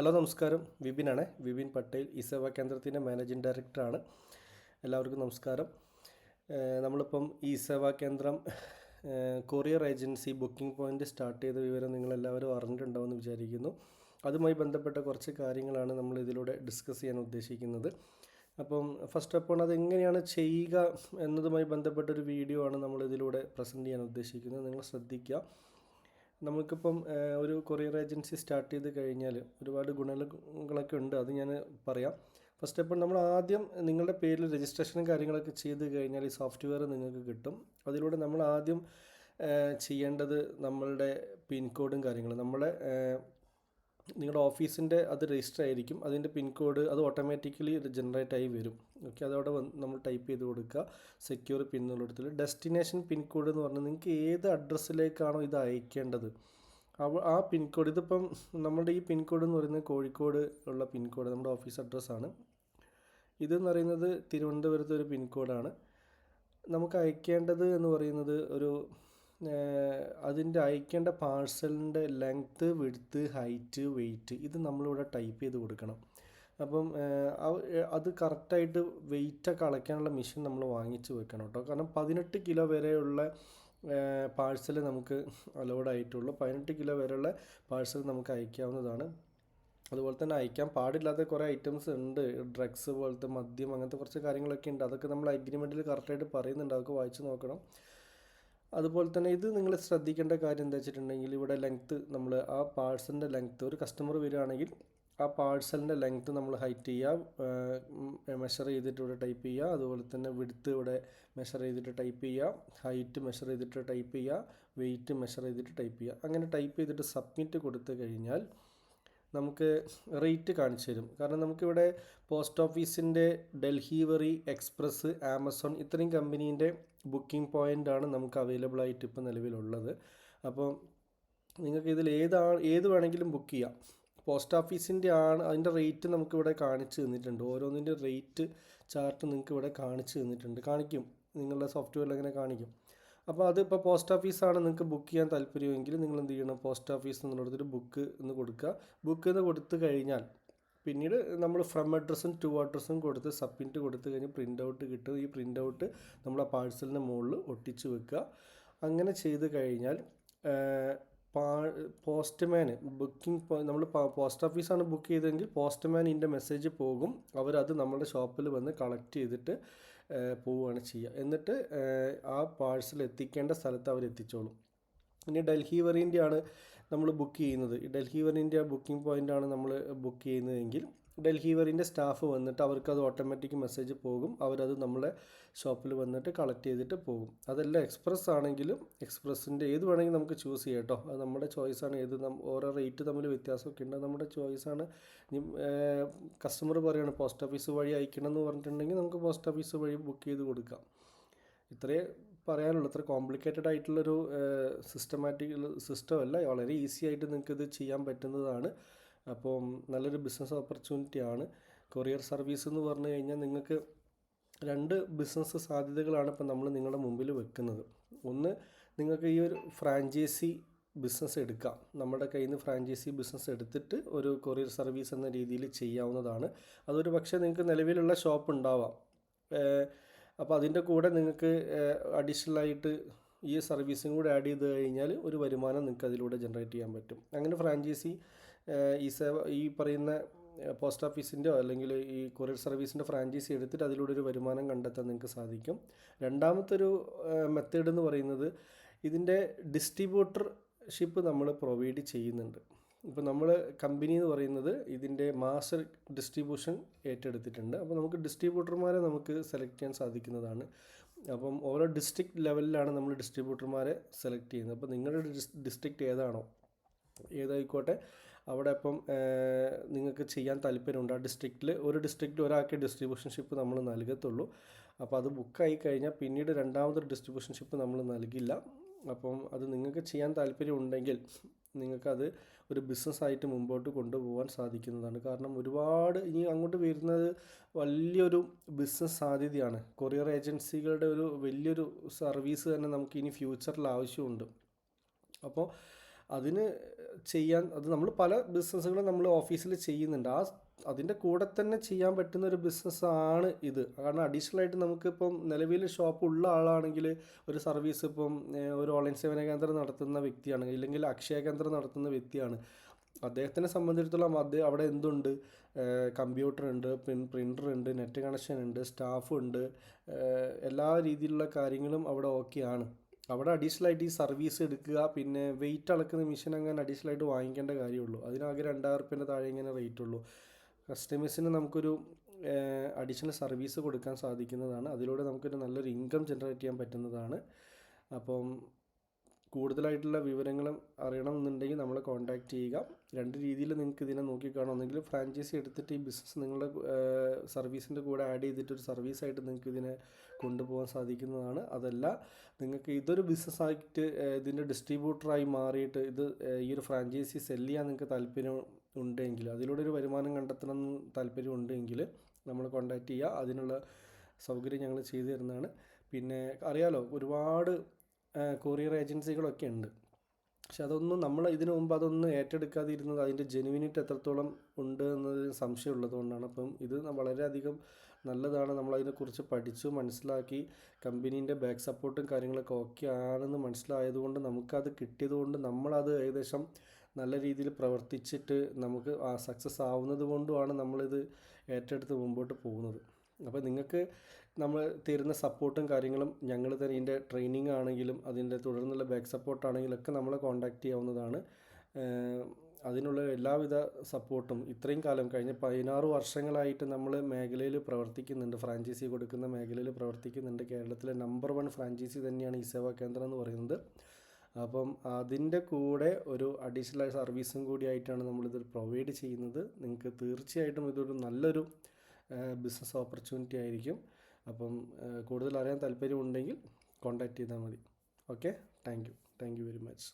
Hello നമസ്കാരം, വിപിനാണ്. വിപിൻ പട്ടേൽ, ഈ സേവാ കേന്ദ്രത്തിൻ്റെ മാനേജിംഗ് ഡയറക്ടറാണ്. എല്ലാവർക്കും നമസ്കാരം. നമ്മളിപ്പം ഈ സേവാ കേന്ദ്രം courier agency booking point start ചെയ്ത വിവരം നിങ്ങളെല്ലാവരും അറിഞ്ഞിട്ടുണ്ടാവുമെന്ന് വിചാരിക്കുന്നു. അതുമായി ബന്ധപ്പെട്ട കുറച്ച് കാര്യങ്ങളാണ് നമ്മൾ ഇതിലൂടെ ഡിസ്കസ് ചെയ്യാൻ ഉദ്ദേശിക്കുന്നത്. അപ്പം ഫസ്റ്റ് ഓഫ് ഓൾ അതെങ്ങനെയാണ് ചെയ്യുക എന്നതുമായി ബന്ധപ്പെട്ടൊരു വീഡിയോ ആണ് നമ്മൾ ഇതിലൂടെ പ്രസൻറ്റ് ചെയ്യാൻ ഉദ്ദേശിക്കുന്നത്. നിങ്ങൾ ശ്രദ്ധിക്കുക. നമുക്കിപ്പം ഒരു കൊറിയർ ഏജൻസി സ്റ്റാർട്ട് ചെയ്ത് കഴിഞ്ഞാൽ ഒരുപാട് ഗുണങ്ങളൊക്കെ ഉണ്ട്. അത് ഞാൻ പറയാം. ഫസ്റ്റ് ഓഫ് ഓൾ നമ്മൾ ആദ്യം നിങ്ങളുടെ പേരിൽ രജിസ്ട്രേഷനും കാര്യങ്ങളൊക്കെ ചെയ്ത് കഴിഞ്ഞാൽ ഈ സോഫ്റ്റ്വെയർ നിങ്ങൾക്ക് കിട്ടും. അതിലൂടെ നമ്മൾ ആദ്യം ചെയ്യേണ്ടത് നമ്മളുടെ പിൻകോഡും കാര്യങ്ങളും നിങ്ങളുടെ ഓഫീസിൻ്റെ അത് രജിസ്റ്റർ ആയിരിക്കും. അതിൻ്റെ പിൻകോഡ് അത് ഓട്ടോമാറ്റിക്കലി ജനറേറ്റ് ആയി വരും. ഓക്കെ, അതവിടെ നമ്മൾ ടൈപ്പ് ചെയ്ത് കൊടുക്കുക. സെക്യൂർ പിന്നുള്ളിടത്തിൽ ഡെസ്റ്റിനേഷൻ പിൻകോഡ് എന്ന് പറഞ്ഞാൽ നിങ്ങൾക്ക് ഏത് അഡ്രസ്സിലേക്കാണോ ഇത് അയക്കേണ്ടത് ആ പിൻകോഡ്. ഇതിപ്പം നമ്മുടെ ഈ പിൻകോഡ് എന്ന് പറയുന്നത് കോഴിക്കോട് ഉള്ള പിൻകോഡ് നമ്മുടെ ഓഫീസ് അഡ്രസ്സാണ്. ഇതെന്ന് പറയുന്നത് തിരുവനന്തപുരത്തെ ഒരു പിൻകോഡാണ്. നമുക്ക് അയക്കേണ്ടത് എന്ന് പറയുന്നത് അതിൻ്റെ അയക്കേണ്ട പാഴ്സലിൻ്റെ ലെങ്ത്ത്, വിഡ്ത്ത്, ഹൈറ്റ്, വെയിറ്റ് ഇത് നമ്മളിവിടെ ടൈപ്പ് ചെയ്ത് കൊടുക്കണം. അപ്പം അത് കറക്റ്റായിട്ട് വെയിറ്റൊക്കെ അളയ്ക്കാനുള്ള മെഷീൻ നമ്മൾ വാങ്ങിച്ച് വെക്കണം കേട്ടോ. കാരണം 18 കിലോ വരെയുള്ള പാഴ്സൽ നമുക്ക് അലൗഡ് ആയിട്ടുള്ളൂ. 18 കിലോ വരെയുള്ള പാഴ്സൽ നമുക്ക് അയക്കാവുന്നതാണ്. അതുപോലെ തന്നെ അയക്കാൻ പാടില്ലാത്ത കുറേ ഐറ്റംസ് ഉണ്ട്. ഡ്രഗ്സ് പോലത്തെ, മദ്യം, അങ്ങനത്തെ കുറച്ച് കാര്യങ്ങളൊക്കെ ഉണ്ട്. അതൊക്കെ നമ്മൾ അഗ്രിമെൻറ്റിൽ കറക്റ്റായിട്ട് പറയുന്നുണ്ട്. അതൊക്കെ വായിച്ച് നോക്കണം. അതുപോലെ തന്നെ ഇത് നിങ്ങൾ ശ്രദ്ധിക്കേണ്ട കാര്യം എന്താ വെച്ചിട്ടുണ്ടെങ്കിൽ ഇവിടെ ലെങ്ത്ത് നമ്മൾ ആ പാഴ്സലിൻ്റെ ലെങ്ത്ത് ഒരു കസ്റ്റമർ വരികയാണെങ്കിൽ ആ പാഴ്സലിൻ്റെ ലെങ്ത്ത് നമ്മൾ ഹൈറ്റ് ചെയ്യുക, മെഷർ ചെയ്തിട്ട് ഇവിടെ ടൈപ്പ് ചെയ്യുക. അതുപോലെ തന്നെ വിഡ്ത്ത് ഇവിടെ മെഷർ ചെയ്തിട്ട് ടൈപ്പ് ചെയ്യുക, ഹൈറ്റ് മെഷർ ചെയ്തിട്ട് ടൈപ്പ് ചെയ്യുക, വെയിറ്റ് മെഷർ ചെയ്തിട്ട് ടൈപ്പ് ചെയ്യുക. അങ്ങനെ ടൈപ്പ് ചെയ്തിട്ട് സബ്മിറ്റ് കൊടുത്തു കഴിഞ്ഞാൽ നമുക്ക് റേറ്റ് കാണിച്ചു തരും. കാരണം നമുക്കിവിടെ പോസ്റ്റ് ഓഫീസിൻ്റെ, ഡൽഹിവറി, എക്സ്പ്രസ്, ആമസോൺ ഇത്രയും കമ്പനീൻ്റെ ബുക്കിംഗ് പോയിൻ്റാണ് നമുക്ക് അവൈലബിൾ ആയിട്ട് ഇപ്പോൾ നിലവിലുള്ളത്. അപ്പോൾ നിങ്ങൾക്ക് ഇതിൽ ഏത് വേണമെങ്കിലും ബുക്ക് ചെയ്യാം. പോസ്റ്റ് ഓഫീസിൻ്റെ അതിൻ്റെ റേറ്റ് നമുക്കിവിടെ കാണിച്ചു തന്നിട്ടുണ്ട്. ഓരോന്നിൻ്റെ റേറ്റ് ചാർട്ട് നിങ്ങൾക്ക് ഇവിടെ കാണിക്കും. നിങ്ങളുടെ സോഫ്റ്റ്വെയറിൽ അങ്ങനെ കാണിക്കും. അപ്പോൾ അതിപ്പോൾ പോസ്റ്റ് ഓഫീസാണ് നിങ്ങൾക്ക് ബുക്ക് ചെയ്യാൻ താല്പര്യമെങ്കിൽ നിങ്ങൾ എന്ത് ചെയ്യണം, പോസ്റ്റ് ഓഫീസ് എന്നുള്ളൊരു ബുക്ക് എന്ന് കൊടുക്കുക. ബുക്ക് എന്ന് കൊടുത്തു കഴിഞ്ഞാൽ പിന്നീട് നമ്മൾ ഫ്രം അഡ്രസ്സും ടു അഡ്രസ്സും കൊടുത്ത് സബ്മിറ്റ് കൊടുത്തു കഴിഞ്ഞ് പ്രിൻ്റ് ഔട്ട് കിട്ടും. ഈ പ്രിൻ്റ് ഔട്ട് നമ്മൾ ആ പാഴ്സലിൻ്റെ മുകളിൽ ഒട്ടിച്ച് വെക്കുക. അങ്ങനെ ചെയ്ത് കഴിഞ്ഞാൽ പോസ്റ്റ്മാൻ നമ്മൾ പോസ്റ്റ് ഓഫീസാണ് ബുക്ക് ചെയ്തതെങ്കിൽ പോസ്റ്റ്മാനിൻ്റെ മെസ്സേജ് പോകും. അവരത് നമ്മുടെ ഷോപ്പിൽ വന്ന് കളക്ട് ചെയ്തിട്ട് പോവുകയാണ് ചെയ്യുക. എന്നിട്ട് ആ പാഴ്സൽ എത്തിക്കേണ്ട സ്ഥലത്ത് അവർ എത്തിച്ചോളും. ഇനി ഡൽഹിവറിൻ്റെ ആണ് നമ്മൾ ബുക്ക് ചെയ്യുന്നത്. ഈ ഡൽഹിവറിൻ്റെ ബുക്കിംഗ് പോയിൻ്റാണ് നമ്മൾ ബുക്ക് ചെയ്യുന്നതെങ്കിൽ ഡൽഹിവറിൻ്റെ സ്റ്റാഫ് വന്നിട്ട് അവർക്കത് ഓട്ടോമാറ്റിക് മെസ്സേജ് പോകും. അവരത് നമ്മളെ ഷോപ്പിൽ വന്നിട്ട് കളക്ട് ചെയ്തിട്ട് പോകും. അതല്ല എക്സ്പ്രസ് ആണെങ്കിലും എക്സ്പ്രസിൻ്റെ ഏത് വേണമെങ്കിലും നമുക്ക് ചൂസ് ചെയ്യാം കേട്ടോ. അത് നമ്മുടെ ചോയ്സാണ്. ഓരോ റേറ്റ് തമ്മിൽ വ്യത്യാസമൊക്കെ ഉണ്ട്. നമ്മുടെ ചോയ്സാണ്. കസ്റ്റമർ പറയുകയാണ് പോസ്റ്റ് ഓഫീസ് വഴി അയക്കണം എന്ന് പറഞ്ഞിട്ടുണ്ടെങ്കിൽ നമുക്ക് പോസ്റ്റ് ഓഫീസ് വഴി ബുക്ക് ചെയ്ത് കൊടുക്കാം. ഇത്രയേ പറയാനുള്ളൂ. ഇത്ര കോംപ്ലിക്കേറ്റഡ് ആയിട്ടുള്ളൊരു സിസ്റ്റം അല്ല. വളരെ ഈസി ആയിട്ട് നിങ്ങൾക്കിത് ചെയ്യാൻ പറ്റുന്നതാണ്. അപ്പം നല്ലൊരു ബിസിനസ് ഓപ്പർച്യൂണിറ്റിയാണ്. കൊറിയർ സർവീസ് എന്ന് പറഞ്ഞു കഴിഞ്ഞാൽ നിങ്ങൾക്ക് 2 ബിസിനസ് സാധ്യതകളാണ് ഇപ്പം നമ്മൾ നിങ്ങളുടെ മുമ്പിൽ വെക്കുന്നത്. ഒന്ന്, നിങ്ങൾക്ക് ഈ ഒരു ഫ്രാഞ്ചൈസി ബിസിനസ് എടുക്കാം. നമ്മുടെ കയ്യിൽ നിന്ന് ഫ്രാഞ്ചൈസി ബിസിനസ് എടുത്തിട്ട് ഒരു കൊറിയർ സർവീസ് എന്ന രീതിയിൽ ചെയ്യാവുന്നതാണ്. അതൊരു പക്ഷേ നിങ്ങൾക്ക് നിലവിലുള്ള ഷോപ്പ് ഉണ്ടാവാം. അപ്പോൾ അതിൻ്റെ കൂടെ നിങ്ങൾക്ക് അഡീഷണലായിട്ട് ഈ സർവീസും കൂടെ ആഡ് ചെയ്ത് കഴിഞ്ഞാൽ ഒരു വരുമാനം നിങ്ങൾക്ക് അതിലൂടെ ജനറേറ്റ് ചെയ്യാൻ പറ്റും. അങ്ങനെ ഫ്രാഞ്ചൈസി ഈ പറയുന്ന പോസ്റ്റ് ഓഫീസിൻ്റെയോ അല്ലെങ്കിൽ ഈ കൊറിയർ സർവീസിൻ്റെ ഫ്രാഞ്ചൈസി എടുത്തിട്ട് അതിലൂടെ ഒരു വരുമാനം കണ്ടെത്താൻ നിങ്ങൾക്ക് സാധിക്കും. രണ്ടാമത്തൊരു മെത്തേഡ് എന്ന് പറയുന്നത് ഇതിൻ്റെ ഡിസ്ട്രിബ്യൂട്ടർഷിപ്പ് നമ്മൾ പ്രൊവൈഡ് ചെയ്യുന്നുണ്ട്. ഇപ്പോൾ നമ്മൾ കമ്പനി എന്ന് പറയുന്നത് ഇതിൻ്റെ മാസ്റ്റർ ഡിസ്ട്രിബ്യൂഷൻ ഏറ്റെടുത്തിട്ടുണ്ട്. അപ്പോൾ നമുക്ക് ഡിസ്ട്രിബ്യൂട്ടർമാരെ നമുക്ക് സെലക്ട് ചെയ്യാൻ സാധിക്കുന്നതാണ്. അപ്പം ഓരോ ഡിസ്ട്രിക്ട് ലെവലിലാണ് നമ്മൾ ഡിസ്ട്രിബ്യൂട്ടർമാരെ സെലക്ട് ചെയ്യുന്നത്. അപ്പോൾ നിങ്ങളുടെ ഡിസ്ട്രിക്റ്റ് ഏതായിക്കോട്ടെ അവിടെ അപ്പം നിങ്ങൾക്ക് ചെയ്യാൻ താല്പര്യമുണ്ട്. ആ ഒരു ഡിസ്ട്രിക്റ്റിൽ ഒരാൾക്ക് ഡിസ്ട്രിബ്യൂഷൻഷിപ്പ് നമ്മൾ നൽകത്തുള്ളൂ. അപ്പോൾ അത് ബുക്കായി കഴിഞ്ഞാൽ പിന്നീട് രണ്ടാമതൊരു ഡിസ്ട്രിബ്യൂഷൻഷിപ്പ് നമ്മൾ നൽകില്ല. അപ്പം അത് നിങ്ങൾക്ക് ചെയ്യാൻ താല്പര്യമുണ്ടെങ്കിൽ നിങ്ങൾക്കത് ഒരു ബിസിനസ്സായിട്ട് മുമ്പോട്ട് കൊണ്ടുപോകാൻ സാധിക്കുന്നതാണ്. കാരണം ഒരുപാട് ഇനി അങ്ങോട്ട് വരുന്നത് വലിയൊരു ബിസിനസ് സാധ്യതയാണ്. കൊറിയർ ഏജൻസികളുടെ ഒരു വലിയൊരു സർവീസ് തന്നെ നമുക്ക് ഇനി ഫ്യൂച്ചറിൽ ആവശ്യമുണ്ട്. അപ്പോൾ അതിന് അത് നമ്മൾ പല ബിസിനസ്സുകളും നമ്മൾ ഓഫീസിൽ ചെയ്യുന്നുണ്ട്. അതിൻ്റെ കൂടെ തന്നെ ചെയ്യാൻ പറ്റുന്ന ഒരു ബിസിനസ്സാണ് ഇത്. കാരണം അഡീഷണൽ ആയിട്ട് നമുക്കിപ്പം നിലവിൽ ഷോപ്പ് ഉള്ള ആളാണെങ്കിൽ ഒരു സർവീസ് ഇപ്പം ഒരു ഓൺലൈൻ സേവന കേന്ദ്രം നടത്തുന്ന വ്യക്തിയാണ്, ഇല്ലെങ്കിൽ അക്ഷയ കേന്ദ്രം നടത്തുന്ന വ്യക്തിയാണ്. അദ്ദേഹത്തിനെ സംബന്ധിച്ചിടത്തോളം അവിടെ എന്തുണ്ട്, കമ്പ്യൂട്ടർ ഉണ്ട്, പ്രിൻ്റർ ഉണ്ട്, നെറ്റ് കണക്ഷൻ ഉണ്ട്, സ്റ്റാഫ് ഉണ്ട്, എല്ലാ രീതിയിലുള്ള കാര്യങ്ങളും അവിടെ ഓക്കെയാണ്. അവിടെ അഡീഷണൽ ആയിട്ട് ഈ സർവീസ് എടുക്കുക, പിന്നെ വെയിറ്റ് അളക്കുന്ന മെഷീൻ അങ്ങനെ അഡീഷണൽ ആയിട്ട് വാങ്ങിക്കേണ്ട കാര്യമുള്ളൂ. അതിനാകെ 2000 റുപ്യേൻ്റെ താഴെ ഇങ്ങനെ റേറ്റ് ഉള്ളൂ. കസ്റ്റമേഴ്സിന് നമുക്കൊരു അഡീഷണൽ സർവീസ് കൊടുക്കാൻ സാധിക്കുന്നതാണ്. അതിലൂടെ നമുക്കൊരു നല്ലൊരു ഇൻകം ജനറേറ്റ് ചെയ്യാൻ പറ്റുന്നതാണ്. അപ്പം കൂടുതലായിട്ടുള്ള വിവരങ്ങളും അറിയണമെന്നുണ്ടെങ്കിൽ നമ്മളെ കോൺടാക്റ്റ് ചെയ്യുക. രണ്ട് രീതിയിൽ നിങ്ങൾക്ക് ഇതിനെ നോക്കിക്കാണാം. ഒന്നെങ്കിൽ ഫ്രാഞ്ചൈസി എടുത്തിട്ട് ഈ ബിസിനസ് നിങ്ങളുടെ സർവീസിൻ്റെ കൂടെ ആഡ് ചെയ്തിട്ട് ഒരു സർവീസായിട്ട് നിങ്ങൾക്ക് ഇതിനെ കൊണ്ടുപോകാൻ സാധിക്കുന്നതാണ്. അതല്ല നിങ്ങൾക്ക് ഇതൊരു ബിസിനസ്സായിട്ട് ഇതിൻ്റെ ഡിസ്ട്രിബ്യൂട്ടറായി മാറിയിട്ട് ഈ ഒരു ഫ്രാഞ്ചൈസി സെല്ല് ചെയ്യാൻ നിങ്ങൾക്ക് താല്പര്യം ഉണ്ടെങ്കിൽ, അതിലൂടെ ഒരു വരുമാനം കണ്ടെത്തണം എന്ന് താല്പര്യം ഉണ്ടെങ്കിൽ നമ്മൾ കോൺടാക്റ്റ് ചെയ്യുക. അതിനുള്ള സൗകര്യം ഞങ്ങൾ ചെയ്തു തരുന്നതാണ്. പിന്നെ അറിയാലോ, ഒരുപാട് കൊറിയർ ഏജൻസികളൊക്കെ ഉണ്ട്. പക്ഷെ അതൊന്നും നമ്മൾ ഇതിനു മുമ്പ് അതൊന്നും ഏറ്റെടുക്കാതിരുന്നത് അതിൻ്റെ ജെനുവിനിറ്റി എത്രത്തോളം ഉണ്ട് എന്നതിന് സംശയമുള്ളത് കൊണ്ടാണ്. അപ്പം ഇത് വളരെയധികം നല്ലതാണ്. നമ്മളതിനെക്കുറിച്ച് പഠിച്ചു മനസ്സിലാക്കി കമ്പനീൻ്റെ ബാക്ക് സപ്പോർട്ടും കാര്യങ്ങളൊക്കെ ഓക്കെ ആണെന്ന് മനസ്സിലായതുകൊണ്ട് നമുക്കത് കിട്ടിയതുകൊണ്ട് നമ്മളത് ഏകദേശം നല്ല രീതിയിൽ പ്രവർത്തിച്ചിട്ട് നമുക്ക് സക്സസ് ആവുന്നത് കൊണ്ടുമാണ് നമ്മളിത് ഏറ്റെടുത്ത് മുമ്പോട്ട് പോകുന്നത്. അപ്പോൾ നിങ്ങൾക്ക് നമ്മൾ തരുന്ന സപ്പോർട്ടും കാര്യങ്ങളും ഞങ്ങൾ തന്നെ ഇതിൻ്റെ ട്രെയിനിങ് ആണെങ്കിലും അതിൻ്റെ തുടർന്നുള്ള ബാക്ക് സപ്പോർട്ടാണെങ്കിലും ഒക്കെ നമ്മളെ കോൺടാക്റ്റ് ചെയ്യാവുന്നതാണ്. അതിനുള്ള എല്ലാവിധ സപ്പോർട്ടും ഇത്രയും കാലം കഴിഞ്ഞ 16 വർഷങ്ങളായിട്ട് നമ്മൾ മേഖലയിൽ പ്രവർത്തിക്കുന്നുണ്ട്, ഫ്രാഞ്ചൈസി കൊടുക്കുന്ന മേഖലയിൽ പ്രവർത്തിക്കുന്നുണ്ട്. കേരളത്തിലെ നമ്പർ 1 ഫ്രാഞ്ചൈസി തന്നെയാണ് ഈ സേവാ കേന്ദ്രം എന്ന് പറയുന്നത്. അപ്പം അതിൻ്റെ കൂടെ ഒരു അഡീഷണൽ സർവീസും കൂടി ആയിട്ടാണ് നമ്മളിത് പ്രൊവൈഡ് ചെയ്യുന്നത്. നിങ്ങൾക്ക് തീർച്ചയായിട്ടും ഇതൊരു നല്ലൊരു ബിസിനസ് ഓപ്പർച്യൂണിറ്റി ആയിരിക്കും. അപ്പം കൂടുതൽ അറിയാൻ താല്പര്യമുണ്ടെങ്കിൽ കോൺടാക്റ്റ് ചെയ്താൽ മതി. Okay, thank you very much.